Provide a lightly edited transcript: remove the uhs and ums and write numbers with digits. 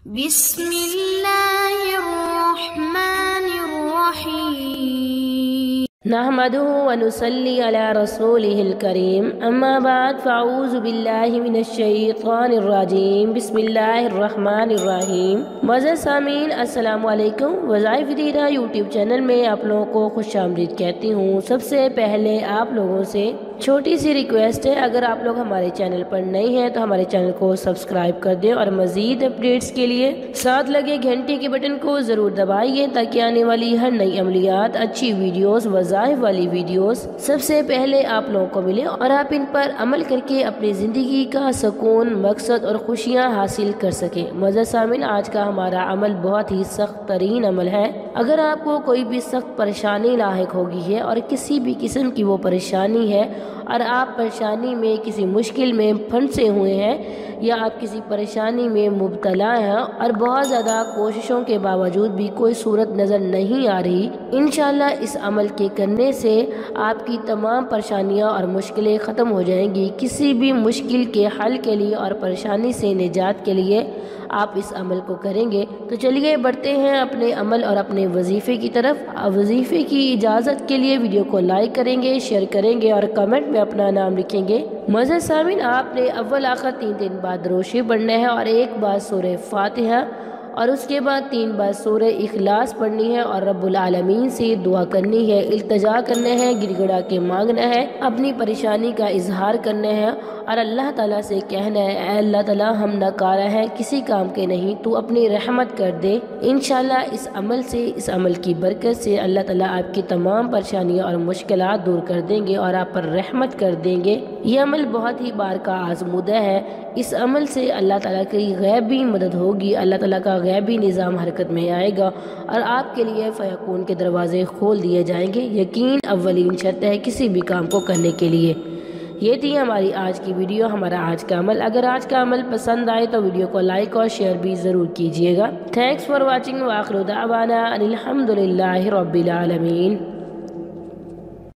بسم اللہ الرحمن الرحیم نحمده ونصلي على رسوله الكريم اما بعد فاعوذ باللہ من الشیطان الرجیم بسم اللہ الرحمن الرحیم۔ معزز سامعین السلام علیکم۔ وظائف دیدہ یوٹیوب چینل میں آپ لوگوں کو خوش آمدید کہتی ہوں۔ سب سے پہلے آپ لوگوں سے چھوٹی سی ریکویسٹ ہے، اگر آپ لوگ ہمارے چینل پر نئے ہیں تو ہمارے چینل کو سبسکرائب کر دیں اور مزید اپڈیٹس کے لیے ساتھ لگے گھنٹی کے بٹن کو ضرور دبائیے تاکہ آنے والی ہر نئی عملیات، اچھی ویڈیوز، وظائف والی ویڈیوز سب سے پہلے آپ لوگوں کو ملے اور آپ ان پر عمل کر کے اپنی زندگی کا سکون، مقصد اور خوشیاں حاصل کر سکیں۔ معزز سامعین، آج کا ہمارا عمل بہت ہی سخت ترین عمل ہے۔ اگر آپ کو کوئی بھی سخت پریشانی لاحق ہوگی ہے اور کسی بھی قسم کی وہ پریشانی ہے اور آپ پریشانی میں کسی مشکل میں پھنسے ہوئے ہیں یا آپ کسی پریشانی میں مبتلا ہیں اور بہت زیادہ کوششوں کے باوجود بھی کوئی صورت نظر نہیں آ رہی، انشاءاللہ اس عمل کے کرنے سے آپ کی تمام پریشانیاں اور مشکلیں ختم ہو جائیں گی۔ کسی بھی مشکل کے حل کے لیے اور پریشانی سے نجات کے لیے آپ اس عمل کو کریں گے۔ تو چلیے بڑھتے ہیں اپنے عمل اور اپنے وظیفے کی طرف۔ وظیفے کی اجازت کے لیے ویڈیو کو لائک کریں گے، شیئر کریں گے اور کمنٹ میں اپنا نام لکھیں گے۔ معزز سامعین، آپ نے اول آخر 3 بار درود شریف پڑھنا ہے اور 1 بار سورہ فاتحہ اور اس کے بعد 3 بار سورہ اخلاص پڑھنی ہے اور رب العالمین سے دعا کرنی ہے، التجا کرنا ہے، گڑ گڑا کے مانگنا ہے، اپنی پریشانی کا اظہار کرنا ہے اور اللہ تعالیٰ سے کہنا ہے، اے اللہ تعالیٰ ہم ناکارہ ہیں، کسی کام کے نہیں، تو اپنی رحمت کر دے۔ انشاءاللہ اس عمل سے، اس عمل کی برکت سے اللہ تعالیٰ آپ کی تمام پریشانیاں اور مشکلات دور کر دیں گے اور آپ پر رحمت کر دیں گے۔ یہ عمل بہت ہی بارکا آزمودہ ہے۔ اس عمل سے اللہ تعالیٰ کی غیبی مدد ہوگی، اللہ تعالیٰ کا غیبی نظام حرکت میں آئے گا اور آپ کے لیے فیکون کے دروازے کھول دیے جائیں گے۔ یقین اولین شرط ہے کسی بھی کام کو کرنے کے لیے۔ یہ تھی ہماری آج کی ویڈیو، ہمارا آج کا عمل۔ اگر آج کا عمل پسند آئے تو ویڈیو کو لائک اور شیئر بھی ضرور کیجیے گا۔ تھینکس فار واچنگ، وآخر دعوانا ان الحمد للہ رب العالمین۔